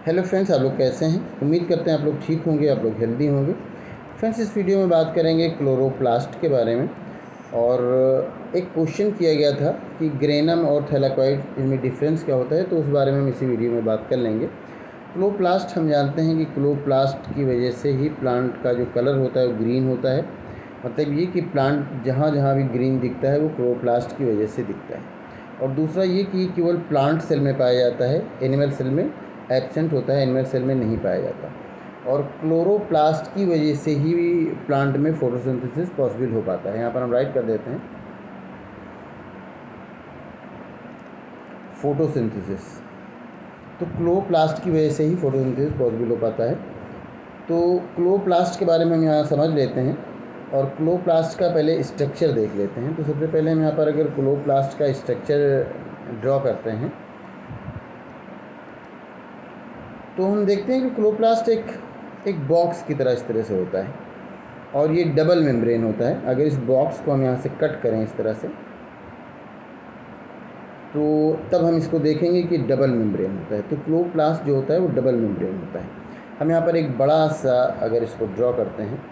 Hello friends, आप लोग कैसे हैं। उम्मीद करते हैं आप लोग ठीक होंगे, आप लोग हेल्दी होंगे। फ्रेंड्स, इस वीडियो में बात करेंगे क्लोरोप्लास्ट के बारे में। और एक क्वेश्चन किया गया था कि ग्रेनम और थैलाकॉइड इनमें डिफरेंस क्या होता है, तो उस बारे में हम इसी वीडियो में बात कर लेंगे। क्लोरोप्लास्ट हम जानते हैं कि क्लोरोप्लास्ट की वजह से ही प्लांट का जो कलर होता है वो ग्रीन होता है। मतलब ये कि प्लांट जहाँ जहाँ भी ग्रीन दिखता है वो क्लोरोप्लास्ट की वजह से दिखता है। और दूसरा ये कि केवल प्लांट सेल में पाया जाता है, एनिमल सेल में एब्सेंट होता है, एनिमल सेल में नहीं पाया जाता। और क्लोरोप्लास्ट की वजह से ही प्लांट में फोटोसिंथेसिस पॉसिबल हो पाता है। यहाँ पर हम राइट कर देते हैं फोटोसिंथेसिस। तो क्लोरोप्लास्ट की वजह से ही फोटोसिंथेसिस पॉसिबल हो पाता है। तो क्लोरोप्लास्ट के बारे में हम यहाँ समझ लेते हैं और क्लोरोप्लास्ट का पहले स्ट्रक्चर देख लेते हैं। तो सबसे पहले हम यहाँ पर अगर क्लोरोप्लास्ट का स्ट्रक्चर ड्रॉ करते हैं तो हम देखते हैं कि क्लोरोप्लास्ट एक बॉक्स की तरह इस तरह से होता है और ये डबल मेम्ब्रेन होता है। अगर इस बॉक्स को हम यहाँ से कट करें इस तरह से तो तब हम इसको देखेंगे कि डबल मेम्ब्रेन होता है। तो क्लोरोप्लास्ट जो होता है वो डबल मेम्ब्रेन होता है। हम यहाँ पर एक बड़ा सा अगर इसको ड्रॉ करते हैं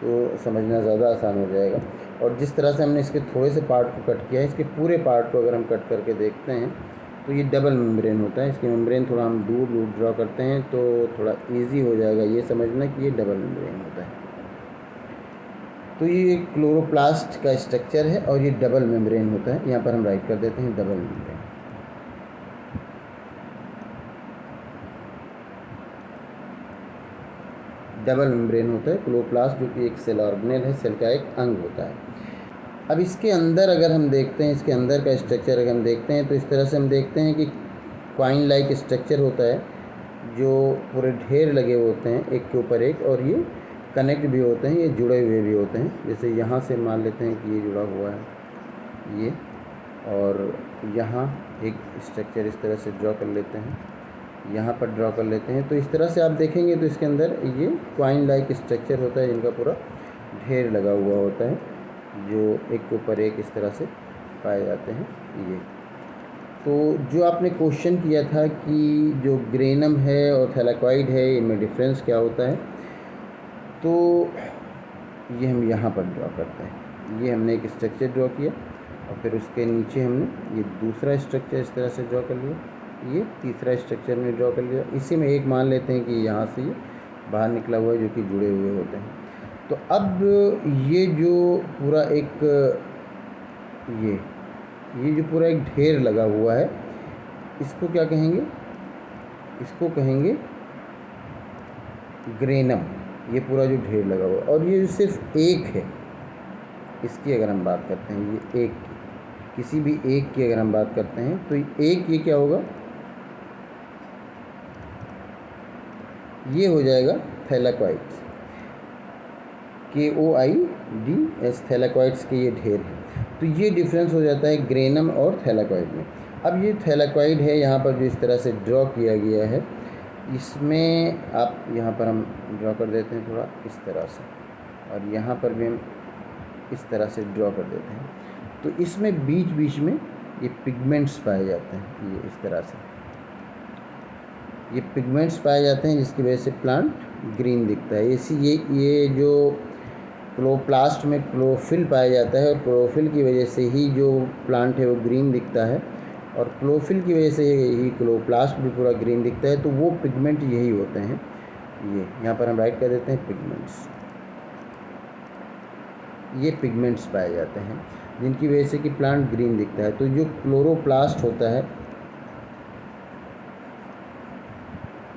तो समझना ज़्यादा आसान हो जाएगा। और जिस तरह से हमने इसके थोड़े से पार्ट को कट किया है, इसके पूरे पार्ट को अगर हम कट करके देखते हैं तो ये डबल मेम्ब्रेन होता है। इसकी मेम्ब्रेन थोड़ा हम दूर दूर ड्रॉ करते हैं तो थोड़ा इजी हो जाएगा ये समझना कि ये डबल मेम्ब्रेन होता है। तो ये क्लोरोप्लास्ट का स्ट्रक्चर है और ये डबल मेम्ब्रेन होता है। यहाँ पर हम राइट कर देते हैं डबल मेम्ब्रेन। डबल मेम्ब्रेन होता है क्लोरोप्लास्ट, जो कि एक सेल ऑर्गेनेल है, सेल का एक अंग होता है। अब इसके अंदर अगर हम देखते हैं, इसके अंदर का स्ट्रक्चर अगर हम देखते हैं तो इस तरह से हम देखते हैं कि क्वाइन लाइक स्ट्रक्चर होता है, जो पूरे ढेर लगे होते हैं एक के ऊपर एक, और ये कनेक्ट भी होते हैं, ये जुड़े हुए भी होते हैं। जैसे यहाँ से मान लेते हैं कि ये जुड़ा हुआ है ये, और यहाँ एक स्ट्रक्चर इस तरह से ड्रॉ कर लेते हैं, यहाँ पर ड्रॉ कर लेते हैं। तो इस तरह से आप देखेंगे तो इसके अंदर ये क्वाइन लाइक स्ट्रक्चर होता है, जिनका पूरा ढेर लगा हुआ होता है, जो एक के ऊपर एक इस तरह से पाए जाते हैं ये। तो जो आपने क्वेश्चन किया था कि जो ग्रेनम है और थैलाकॉइड है इनमें डिफरेंस क्या होता है, तो ये हम यहाँ पर ड्रॉ करते हैं। ये हमने एक स्ट्रक्चर ड्रॉ किया और फिर उसके नीचे हमने ये दूसरा स्ट्रक्चर इस तरह से ड्रॉ कर लिया, ये तीसरा स्ट्रक्चर में ड्रॉ कर लिया। इसी में एक मान लेते हैं कि यहाँ से ये बाहर निकला हुआ है, जो कि जुड़े हुए होते हैं। तो अब ये जो पूरा एक ये जो पूरा एक ढेर लगा हुआ है, इसको क्या कहेंगे? इसको कहेंगे ग्रेनम। ये पूरा जो ढेर लगा हुआ है, और ये सिर्फ एक है, इसकी अगर हम बात करते हैं, ये एक किसी भी एक की अगर हम बात करते हैं तो एक ये क्या होगा? ये हो जाएगा थैलाकॉइड्स, KOIDS, थैलाकॉइड्स के ये ढेर है। तो ये डिफरेंस हो जाता है ग्रेनम और थैलाकॉइड में। अब ये थैलाकॉइड है, यहाँ पर जो इस तरह से ड्रॉ किया गया है, इसमें आप यहाँ पर हम ड्रॉ कर देते हैं थोड़ा इस तरह से, और यहाँ पर भी हम इस तरह से ड्रॉ कर देते हैं। तो इसमें बीच बीच में ये पिगमेंट्स पाए जाते हैं, ये इस तरह से ये पिगमेंट्स पाए जाते हैं, जिसकी वजह से प्लांट ग्रीन दिखता है। इसी ये जो क्लोरोप्लास्ट में क्लोरोफिल पाया जाता है, और क्लोरोफिल की वजह से ही जो प्लांट है वो ग्रीन दिखता है, और क्लोरोफिल की वजह से ही क्लोरोप्लास्ट भी पूरा ग्रीन दिखता है। तो वो पिगमेंट यही होते हैं। ये यहाँ पर हम राइट कर देते हैं पिगमेंट्स। ये पिगमेंट्स पाए जाते हैं जिनकी वजह से कि प्लांट ग्रीन दिखता है। तो जो क्लोरोप्लास्ट होता है,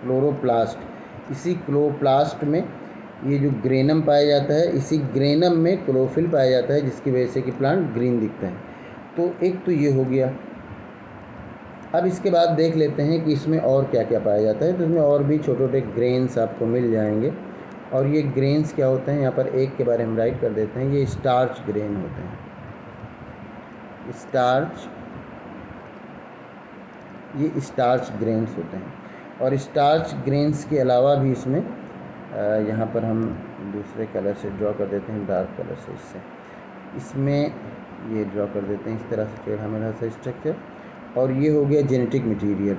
क्लोरोप्लास्ट, इसी क्लोरोप्लास्ट में ये जो ग्रेनम पाया जाता है, इसी ग्रेनम में क्लोरोफिल पाया जाता है, जिसकी वजह से कि प्लांट ग्रीन दिखता है। तो एक तो ये हो गया। अब इसके बाद देख लेते हैं कि इसमें और क्या क्या पाया जाता है। तो इसमें और भी छोटे छोटे ग्रेन्स आपको मिल जाएंगे, और ये ग्रेन्स क्या होते हैं, यहाँ पर एक के बारे में राइट कर देते हैं। ये स्टार्च ग्रेन होते हैं, ये स्टार्च ग्रेन्स होते हैं। और स्टार्च ग्रेन्स के अलावा भी इसमें यहाँ पर हम दूसरे कलर से ड्रॉ कर देते हैं, डार्क कलर से इसमें ये ड्रॉ कर देते हैं इस तरह से टेढ़ा मेढ़ा सा स्ट्रक्चर। और ये हो गया जेनेटिक मटेरियल,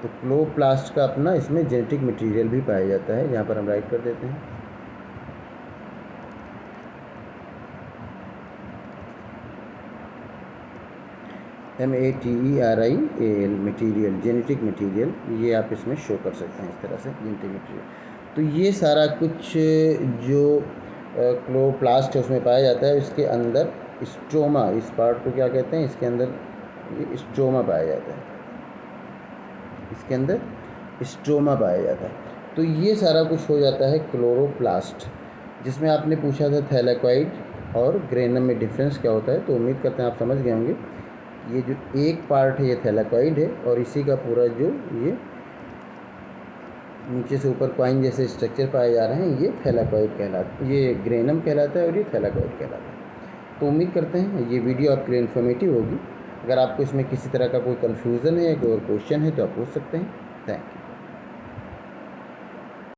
तो क्लोरोप्लास्ट का अपना इसमें जेनेटिक मटेरियल भी पाया जाता है। यहाँ पर हम राइट कर देते हैं। MATERIAL मटीरियल, जेनेटिक मटीरियल, ये आप इसमें शो कर सकते हैं इस तरह से, जेनेटिक मटीरियल। तो ये सारा कुछ जो क्लोरोप्लास्ट है उसमें पाया जाता है। इसके अंदर स्ट्रोमा, इस पार्ट को क्या कहते हैं, इसके अंदर ये स्ट्रोमा पाया जाता है, इसके अंदर स्ट्रोमा पाया जाता है। तो ये सारा कुछ हो जाता है क्लोरोप्लास्ट, जिसमें आपने पूछा था थैलेकॉइड और ग्रेनम में डिफरेंस क्या होता है। तो उम्मीद करते हैं आप समझ गए होंगे। ये जो एक पार्ट है ये थैलेकॉइड है, और इसी का पूरा जो ये नीचे से ऊपर कॉइन जैसे स्ट्रक्चर पाए जा रहे हैं, ये थैलेकॉइड कहलाता है, ये ग्रेनम कहलाता है और ये थैलेकॉइड कहलाता है। तो उम्मीद करते हैं ये वीडियो आपके लिए इन्फॉर्मेटिव होगी। अगर आपको इसमें किसी तरह का कोई कन्फ्यूज़न है या कोई और क्वेश्चन है तो आप पूछ सकते हैं। Thank you.